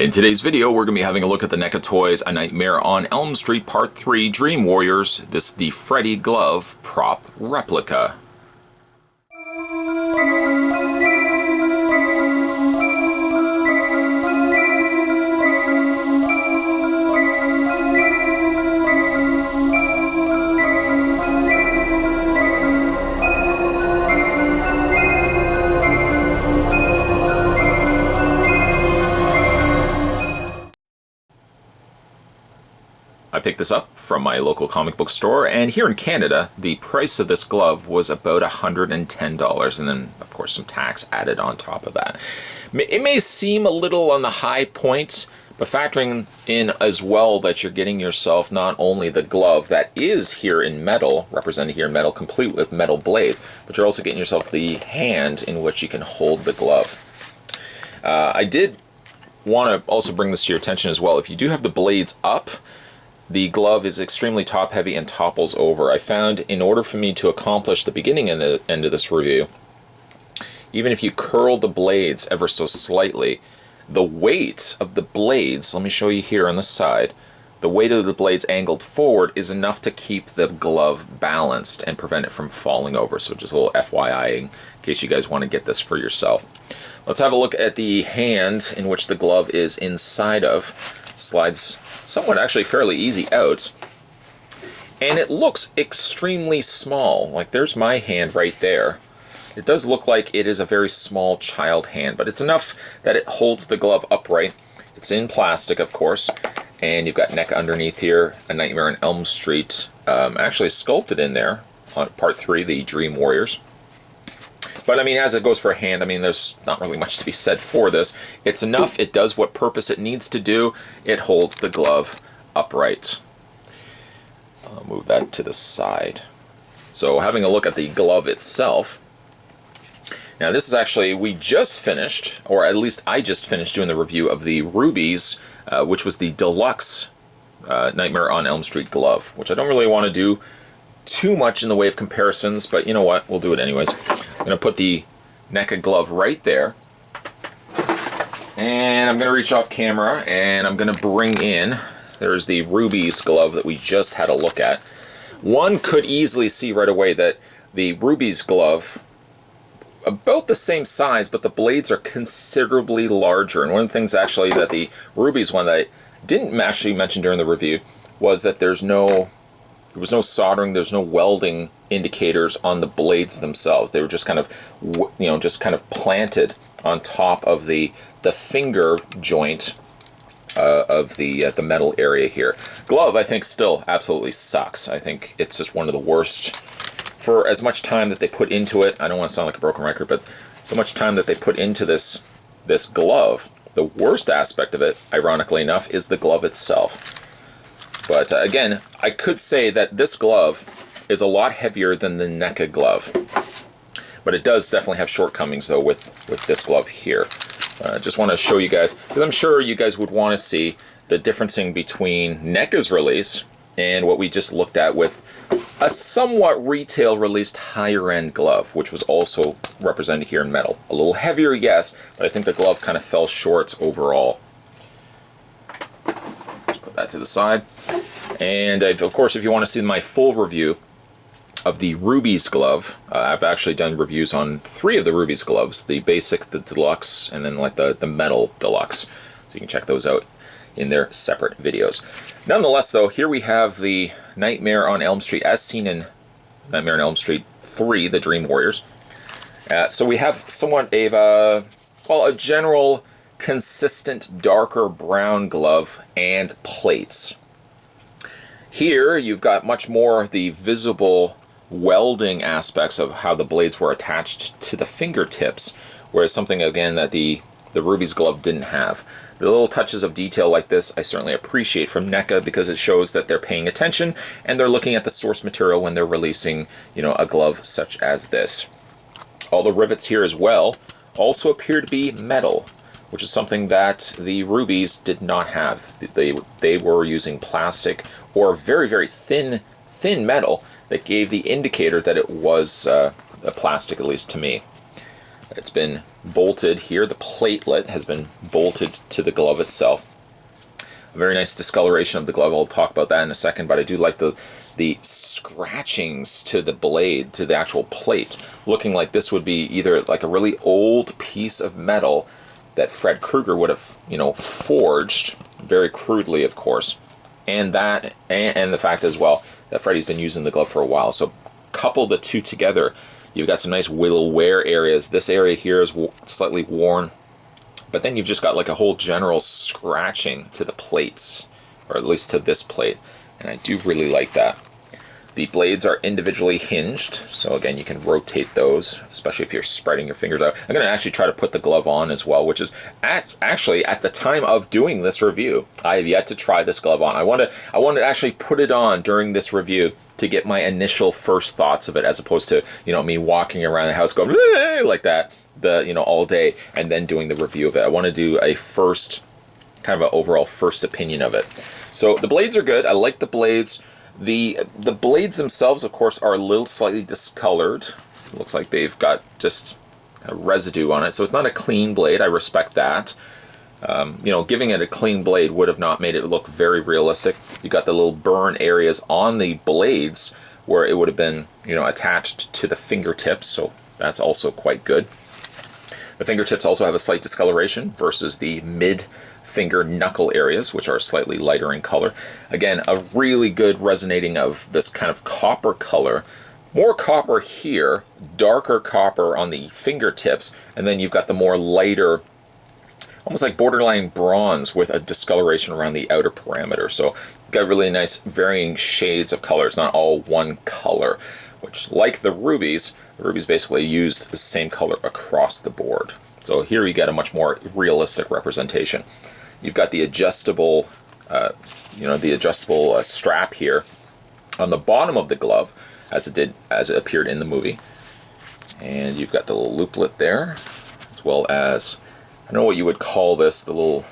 In today's video, we're going to be having a look at the NECA Toys A Nightmare on Elm Street Part 3 Dream Warriors. This is the Freddy Glove prop replica. I picked this up from my local comic book store, and here in Canada, the price of this glove was about $110, and then, of course, some tax added on top of that. It may seem a little on the high point, but factoring in as well that you're getting yourself not only the glove that is here in metal, represented here in metal, complete with metal blades, but you're also getting yourself the hand in which you can hold the glove. I did want to also bring this to your attention as well. If you do have the blades up, the glove is extremely top heavy and topples over. I found in order for me to accomplish the beginning and the end of this review, even if you curl the blades ever so slightly, the weight of the blades, let me show you here on the side, the weight of the blades angled forward is enough to keep the glove balanced and prevent it from falling over. So just a little FYI in case you guys want to get this for yourself. Let's have a look at the hand in which the glove is inside of. Slides somewhat actually fairly easy out, and it looks extremely small. Like, there's my hand right there. It does look like it is a very small child hand, but it's enough that it holds the glove upright. It's in plastic, of course, and you've got NECA underneath here, A Nightmare on Elm Street, actually sculpted in there on Part 3, the Dream Warriors. But I mean, as it goes for a hand, I mean, there's not really much to be said for this. It's enough. It does what purpose it needs to do. It holds the glove upright. I'll move that to the side. So having a look at the glove itself. Now this is actually, we just finished, or at least I just finished doing the review of the Rubies, which was the deluxe Nightmare on Elm Street glove, which I don't really want to do too much in the way of comparisons, but you know what, we'll do it anyways. I'm going to put the NECA glove right there, and I'm going to reach off camera, and I'm going to bring in, there's the Rubies glove that we just had a look at. One could easily see right away that the Rubies glove, about the same size, but the blades are considerably larger, and one of the things actually that the Rubies one that I didn't actually mention during the review was that there was no soldering, there's no welding indicators on the blades themselves. They were just kind of, just kind of planted on top of the finger joint of the metal area here. Glove, I think, still absolutely sucks. I think it's just one of the worst. For as much time that they put into it, I don't want to sound like a broken record, but so much time that they put into this glove, the worst aspect of it, ironically enough, is the glove itself. But again, I could say that this glove is a lot heavier than the NECA glove. But it does definitely have shortcomings, though, with this glove here. Just want to show you guys, because I'm sure you guys would want to see the differencing between NECA's release and what we just looked at with a somewhat retail-released higher-end glove, which was also represented here in metal. A little heavier, yes, but I think the glove kind of fell short overall. That to the side, and of course, if you want to see my full review of the Rubies glove, I've actually done reviews on 3 of the Rubies gloves, the basic, the deluxe, and then like the metal deluxe, so you can check those out in their separate videos. Nonetheless, though, here we have the Nightmare on Elm Street as seen in Nightmare on Elm Street 3, the Dream Warriors. So we have somewhat of a general consistent darker brown glove and plates. Here you've got much more the visible welding aspects of how the blades were attached to the fingertips, whereas something again that the Rubies glove didn't have. The little touches of detail like this I certainly appreciate from NECA, because it shows that they're paying attention and they're looking at the source material when they're releasing, a glove such as this. All the rivets here as well also appear to be metal, which is something that the Rubies did not have. They were using plastic or very, very thin metal that gave the indicator that it was a plastic, at least to me. It's been bolted here. The platelet has been bolted to the glove itself. A very nice discoloration of the glove. I'll talk about that in a second, but I do like the scratchings to the blade, to the actual plate, looking like this would be either like a really old piece of metal that Fred Krueger would have, you know, forged very crudely, of course, and that, and the fact as well that Freddy's been using the glove for a while. So couple the two together, you've got some nice little wear areas. This area here is slightly worn, but then you've just got like a whole general scratching to the plates, or at least to this plate, and I do really like that. The blades are individually hinged, so again, you can rotate those, especially if you're spreading your fingers out. I'm going to actually try to put the glove on as well, which is actually, at the time of doing this review, I have yet to try this glove on. I want to actually put it on during this review to get my initial first thoughts of it, as opposed to, you know, me walking around the house going like that, you know, all day, and then doing the review of it. I want to do a first, kind of an overall first opinion of it. So the blades are good. I like the blades. The blades themselves, of course, are a little slightly discolored. It looks like they've got just kind of residue on it, so it's not a clean blade. I respect that. You know, giving it a clean blade would have not made it look very realistic. You got the little burn areas on the blades where it would have been, you know, attached to the fingertips, so that's also quite good. The fingertips also have a slight discoloration versus the mid finger knuckle areas, which are slightly lighter in color. Again, a really good resonating of this kind of copper color. More copper here, darker copper on the fingertips, and then you've got the more lighter, almost like borderline bronze with a discoloration around the outer parameter. So you've got really nice varying shades of color. It's not all one color, which, like the Rubies basically used the same color across the board. So here you get a much more realistic representation. You've got the adjustable, you know, the adjustable strap here on the bottom of the glove, as it appeared in the movie. And you've got the little looplet there, as well as, I don't know what you would call this, the little,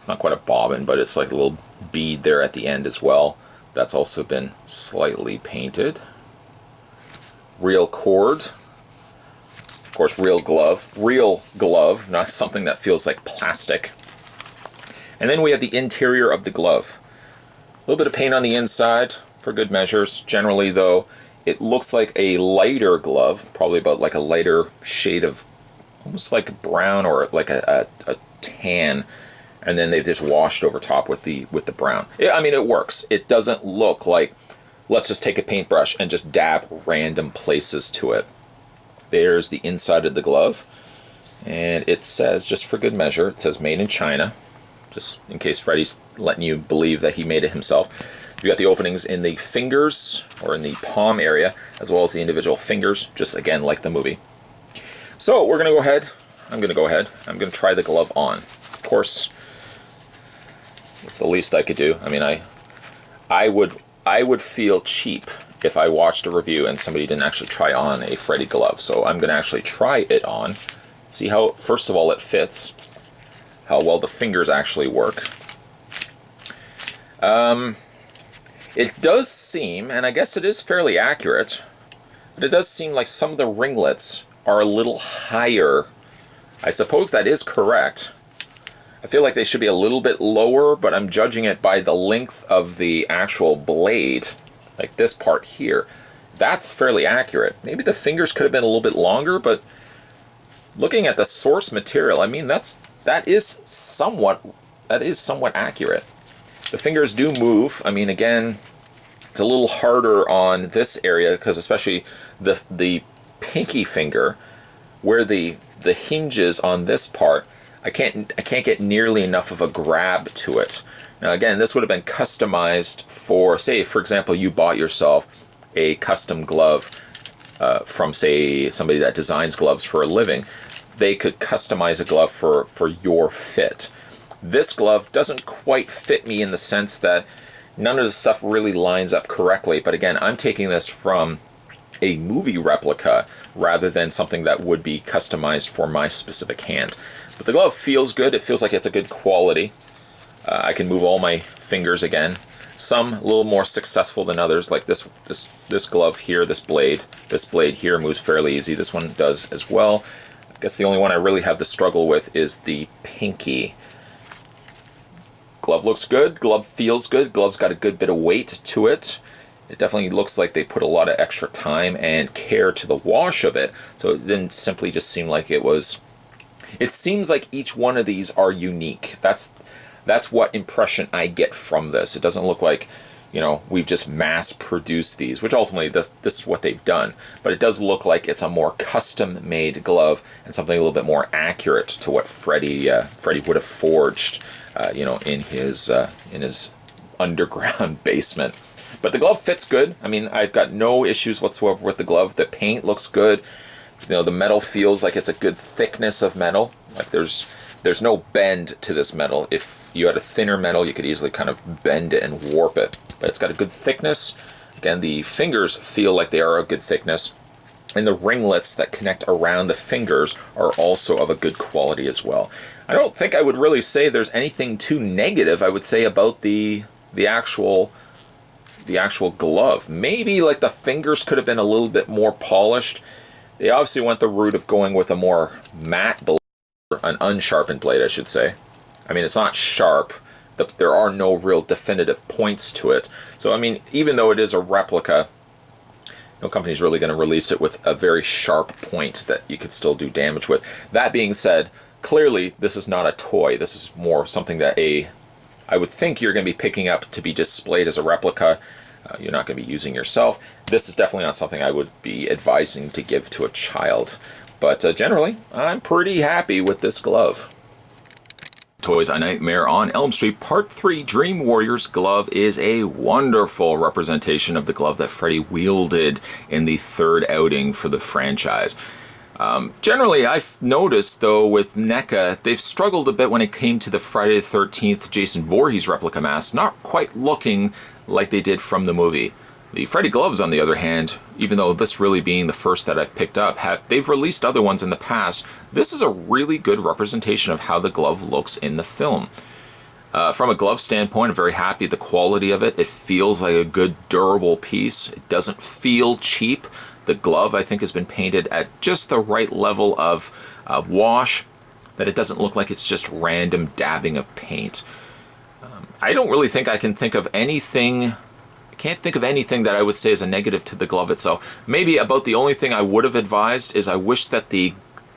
not quite a bobbin, but it's like a little bead there at the end as well. That's also been slightly painted. Real cord. Of course, real glove, not something that feels like plastic. And then we have the interior of the glove. A little bit of paint on the inside for good measures. Generally, though, it looks like a lighter glove, probably about like a lighter shade of almost like brown or like a tan, and then they've just washed over top with the brown. I mean, it works. It doesn't look like, let's just take a paintbrush and just dab random places to it. There's the inside of the glove, and it says, just for good measure, it says made in China, just in case Freddy's letting you believe that he made it himself. You got the openings in the fingers, or in the palm area, as well as the individual fingers, just again like the movie. So we're gonna go ahead, I'm gonna try the glove on. Of course, it's the least I could do. I mean, I would feel cheap if I watched a review and somebody didn't actually try on a Freddy glove. So I'm gonna actually try it on, see how, first of all, it fits, how well the fingers actually work. It does seem, and I guess it is fairly accurate, but it does seem like some of the ringlets are a little higher. I suppose that is correct. I feel like they should be a little bit lower, but I'm judging it by the length of the actual blade, like this part here. That's fairly accurate. Maybe the fingers could have been a little bit longer, but looking at the source material, I mean, that is somewhat accurate. The fingers do move. I mean, again, it's a little harder on this area because especially the pinky finger, where the hinges on this part, I can't get nearly enough of a grab to it. Now again, this would have been customized for, say, for example, you bought yourself a custom glove from, say, somebody that designs gloves for a living. They could customize a glove for your fit. This glove doesn't quite fit me in the sense that none of the stuff really lines up correctly, but again, I'm taking this from a movie replica rather than something that would be customized for my specific hand. But the glove feels good. It feels like it's a good quality. I can move all my fingers again. Some a little more successful than others, like this glove here, this blade here moves fairly easy. This one does as well. guess the only one I really have the struggle with is the pinky. Glove looks good, glove feels good, glove's got a good bit of weight to it. It definitely looks like they put a lot of extra time and care to the wash of it, so it didn't simply just seem like it was... It seems like each one of these are unique. That's what impression I get from this. It doesn't look like, you know, we've just mass-produced these, which ultimately this is what they've done. But it does look like it's a more custom-made glove and something a little bit more accurate to what Freddy would have forged, you know, in his underground basement. But the glove fits good. I mean, I've got no issues whatsoever with the glove. The paint looks good. You know, the metal feels like it's a good thickness of metal. Like there's no bend to this metal. If you had a thinner metal, you could easily kind of bend it and warp it. But it's got a good thickness. Again, the fingers feel like they are a good thickness. And the ringlets that connect around the fingers are also of a good quality as well. I don't think I would really say there's anything too negative, I would say, about the actual glove. Maybe like the fingers could have been a little bit more polished. They obviously went the route of going with a more matte blade, an unsharpened blade, I should say. I mean, it's not sharp. There are no real definitive points to it. So, I mean, even though it is a replica, no company's really going to release it with a very sharp point that you could still do damage with. That being said, clearly this is not a toy. This is more something that I would think you're going to be picking up to be displayed as a replica. You're not going to be using yourself. This is definitely not something I would be advising to give to a child. But generally, I'm pretty happy with this glove. Toys A Nightmare on Elm Street Part 3 Dream Warriors glove is a wonderful representation of the glove that Freddy wielded in the third outing for the franchise. Generally, I've noticed, though, with NECA, they've struggled a bit when it came to the Friday the 13th Jason Voorhees replica mask, not quite looking like they did from the movie. The Freddy gloves, on the other hand, even though this really being the first that I've picked up, they've released other ones in the past. This is a really good representation of how the glove looks in the film. From a glove standpoint, I'm very happy with the quality of it. It feels like a good, durable piece. It doesn't feel cheap. The glove, I think, has been painted at just the right level of wash, that it doesn't look like it's just random dabbing of paint. I don't really think I can think of anything... I can't think of anything that I would say is a negative to the glove itself. Maybe about the only thing I would have advised is I wish that the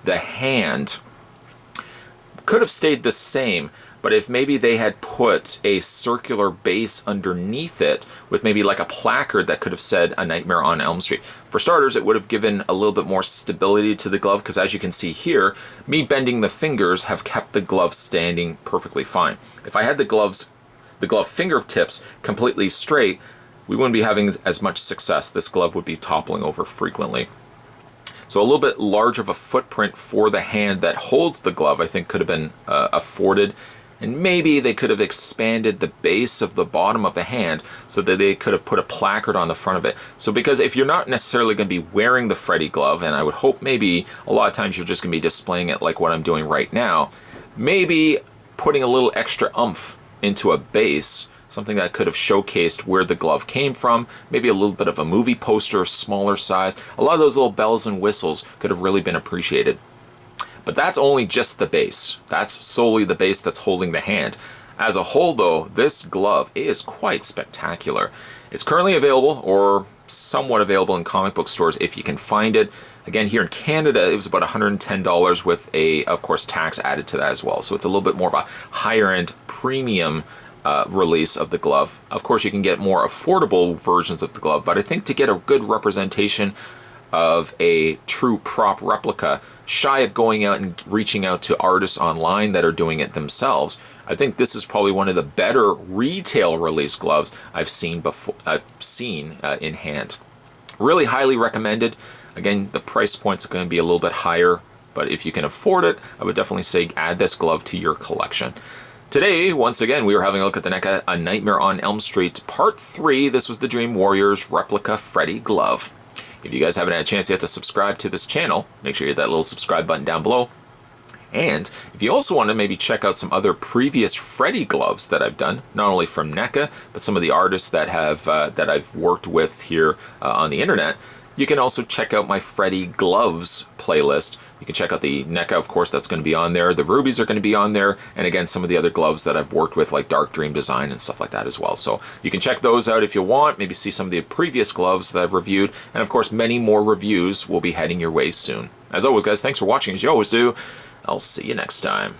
hand could have stayed the same, but if maybe they had put a circular base underneath it with maybe like a placard that could have said A Nightmare on Elm Street. For starters, it would have given a little bit more stability to the glove, because as you can see here, me bending the fingers have kept the glove standing perfectly fine. If I had the glove fingertips completely straight, we wouldn't be having as much success. This glove would be toppling over frequently. So a little bit larger of a footprint for the hand that holds the glove, I think, could have been afforded. And maybe they could have expanded the base of the bottom of the hand so that they could have put a placard on the front of it. So because if you're not necessarily going to be wearing the Freddy glove, and I would hope maybe a lot of times you're just going to be displaying it like what I'm doing right now, maybe putting a little extra oomph into a base, something that could have showcased where the glove came from, maybe a little bit of a movie poster, smaller size. A lot of those little bells and whistles could have really been appreciated. But that's only just the base. That's solely the base that's holding the hand. As a whole, though, this glove is quite spectacular. It's currently available, or somewhat available, in comic book stores if you can find it. Again, here in Canada, it was about $110 with of course, tax added to that as well. So it's a little bit more of a higher-end premium release of the glove. Of course, you can get more affordable versions of the glove, but I think to get a good representation of a true prop replica, shy of going out and reaching out to artists online that are doing it themselves, I think this is probably one of the better retail release gloves I've seen in hand. Really highly recommended. Again, the price point's going to be a little bit higher, but if you can afford it, I would definitely say add this glove to your collection. Today, once again, we were having a look at the NECA A Nightmare on Elm Street Part 3. This was the Dream Warriors replica Freddy glove. If you guys haven't had a chance yet to subscribe to this channel, make sure you hit that little subscribe button down below. And if you also want to maybe check out some other previous Freddy gloves that I've done, not only from NECA, but some of the artists that have that I've worked with here on the internet, You can also check out my Freddy gloves playlist. You can check out the NECA, of course, that's going to be on there. The Rubies are going to be on there. And again, some of the other gloves that I've worked with, like Dark Dream Design and stuff like that as well. So you can check those out if you want, maybe see some of the previous gloves that I've reviewed. And of course, many more reviews will be heading your way soon. As always, guys, thanks for watching, as you always do. I'll see you next time.